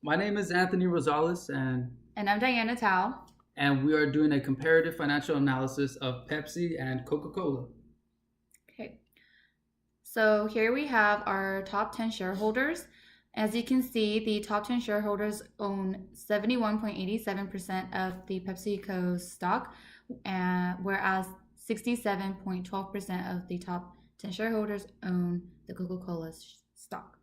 My name is Anthony Rosales, And I'm Diana Tao. and we are doing a comparative financial analysis of Pepsi and Coca-Cola. Okay, so here we have our top 10 shareholders. As you can see, the top 10 shareholders own 71.87% of the PepsiCo stock, whereas 67.12% of the top 10 shareholders own the Coca-Cola stock.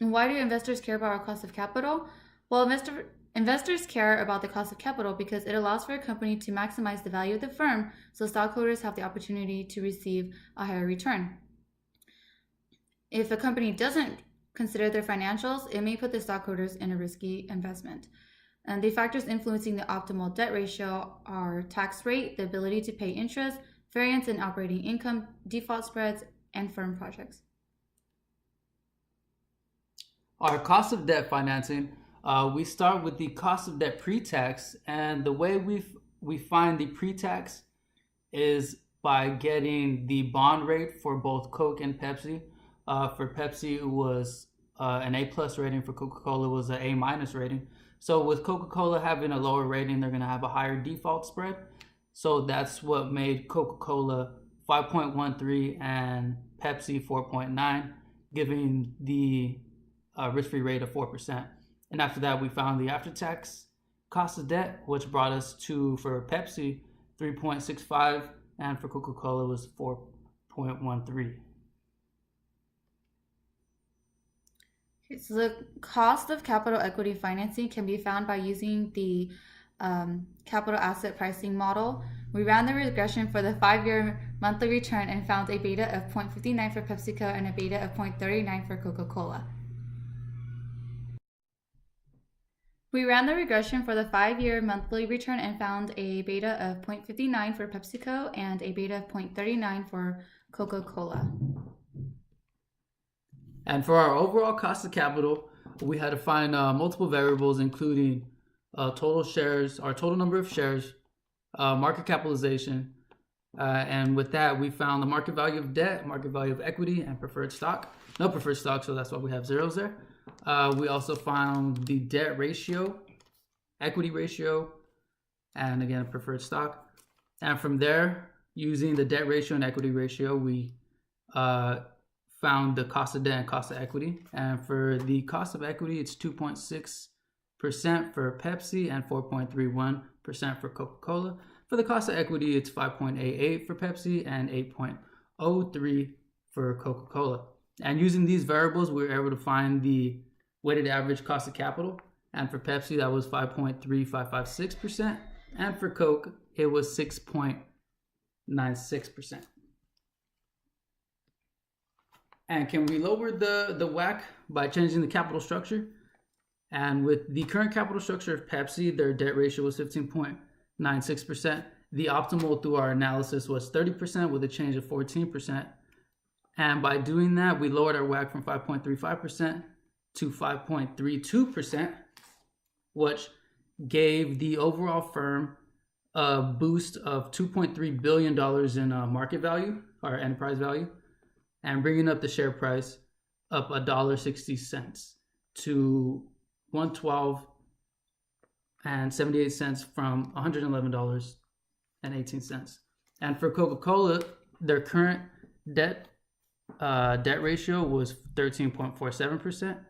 And why do investors care about our cost of capital? Well, investors care about the cost of capital because it allows for a company to maximize the value of the firm so stockholders have the opportunity to receive a higher return. If a company doesn't consider their financials, it may put the stockholders in a risky investment. And the factors influencing the optimal debt ratio are tax rate, the ability to pay interest, variance in operating income, default spreads, and firm projects. Our cost of debt financing, we start with the cost of debt pre-tax, and the way we find the pre-tax is by getting the bond rate for both Coke and Pepsi. For Pepsi, it was an A plus rating. For Coca-Cola, was an A minus rating. So with Coca-Cola having a lower rating, they're going to have a higher default spread. So that's what made Coca-Cola 5.13 and Pepsi 4.9, giving the risk-free rate of 4%. And after that, we found the after-tax cost of debt, which brought us to, for Pepsi, 3.65, and for Coca-Cola was 4.13. So the cost of capital equity financing can be found by using the capital asset pricing model. We ran the regression for the 5-year monthly return and found a beta of 0.59 for PepsiCo and a beta of 0.39 for Coca-Cola. We ran the regression for the 5-year monthly return and found a beta of 0.59 for PepsiCo and a beta of 0.39 for Coca-Cola. And for our overall cost of capital, we had to find multiple variables, including total shares, our total number of shares, market capitalization, and with that, we found the market value of debt, market value of equity, and preferred stock. No preferred stock, so that's why we have zeros there. We also found the debt ratio, equity ratio, and again, preferred stock. And from there, using the debt ratio and equity ratio, we found the cost of debt and cost of equity. And for the cost of equity, it's 2.6% for Pepsi and 4.31% for Coca-Cola. For the cost of equity, it's 5.88 for Pepsi and 8.03 for Coca-Cola. And using these variables, we were able to find the weighted average cost of capital. And for Pepsi, that was 5.3556%. And for Coke, it was 6.96%. And can we lower the WACC by changing the capital structure? And with the current capital structure of Pepsi, their debt ratio was 15.96%. The optimal through our analysis was 30% with a change of 14%. And by doing that, we lowered our WACC from 5.35% to 5.32%, which gave the overall firm a boost of $2.3 billion in market value, or enterprise value, and bringing up the share price up $1.60 to $112.78 from $111.18. And for Coca-Cola, their current debt ratio was 13.47%,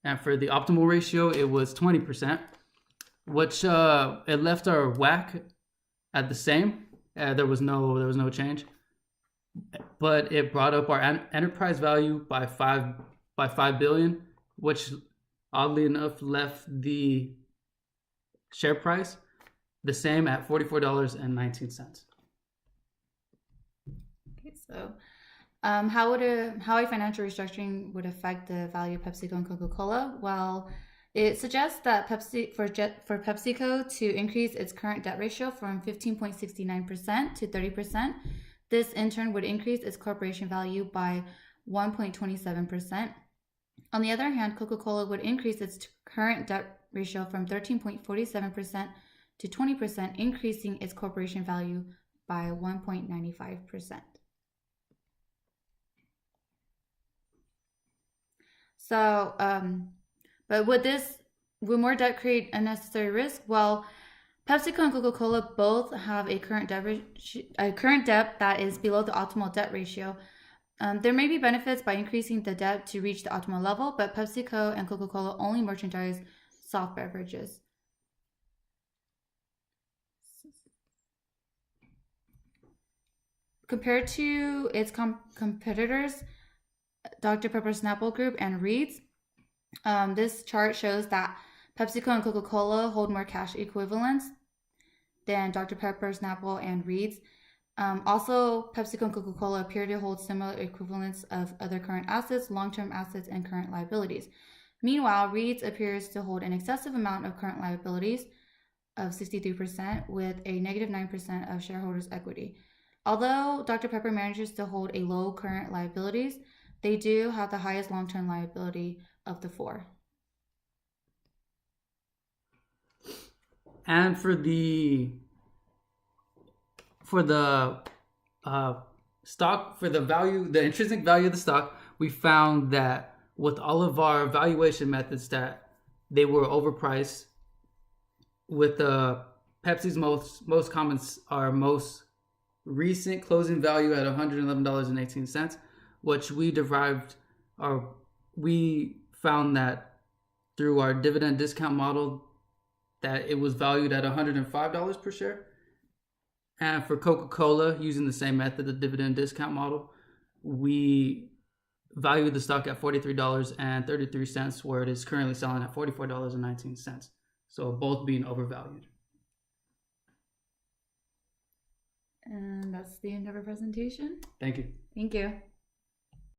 and for the optimal ratio, it was 20%, which it left our WACC at the same. There was no change, but it brought up our enterprise value by $5 billion, which oddly enough left the share price the same at $44.19. Okay, so how a financial restructuring would affect the value of PepsiCo and Coca-Cola? Well, it suggests that for PepsiCo to increase its current debt ratio from 15.69% to 30%. This in turn would increase its corporation value by 1.27%. On the other hand, Coca-Cola would increase its current debt ratio from 13.47% to 20%, increasing its corporation value by 1.95%. So, but would more debt create unnecessary risk? Well, PepsiCo and Coca-Cola both have a current debt that is below the optimal debt ratio. There may be benefits by increasing the debt to reach the optimal level, but PepsiCo and Coca-Cola only merchandise soft beverages. Compared to its competitors, Dr. Pepper Snapple Group and Reed's, this chart shows that PepsiCo and Coca-Cola hold more cash equivalents than Dr. Pepper, Snapple, and Reed's. Also, PepsiCo and Coca-Cola appear to hold similar equivalents of other current assets, long-term assets, and current liabilities. Meanwhile, Reed's appears to hold an excessive amount of current liabilities of 63% with a negative 9% of shareholders' equity. Although Dr. Pepper manages to hold a low current liabilities, they do have the highest long-term liability of the four. And for the stock, for the value, the intrinsic value of the stock, we found that with all of our valuation methods that they were overpriced. With Pepsi's most common, our most recent closing value at $111.18, which we found that through our dividend discount model that it was valued at $105 per share. And for Coca-Cola, using the same method, the dividend discount model, we valued the stock at $43.33, where it is currently selling at $44.19. So both being overvalued. And that's the end of our presentation. Thank you. Thank you.